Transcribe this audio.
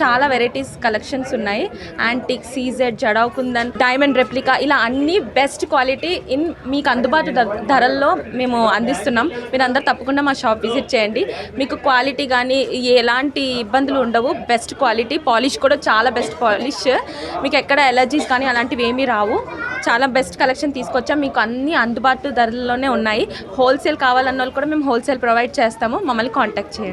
చాలా varieties collections ఉన్నాయి. Antique, CZ, jadau kundan, diamond replica, ఇలా అన్ని బెస్ట్ క్వాలిటీ మీకు అందుబాటు ధరల్లో మేము అందిస్తున్నాం. మీరు అందరు తప్పకుండా మా షాప్ విజిట్ చేయండి. మీకు క్వాలిటీ కానీ ఎలాంటి ఇబ్బందులు ఉండవు. బెస్ట్ క్వాలిటీ, పాలిష్ కూడా చాలా బెస్ట్ పాలిష్. మీకు ఎక్కడ ఎలర్జీస్ కానీ అలాంటివి ఏమీ రావు. చాలా బెస్ట్ కలెక్షన్ తీసుకొచ్చాం. మీకు అన్ని అందుబాటు ధరల్లోనే ఉన్నాయి. హోల్సేల్ కావాలన్న వాళ్ళు కూడా మేము హోల్సేల్ ప్రొవైడ్ చేస్తాము. మమ్మల్ని కాంటాక్ట్ చేయండి.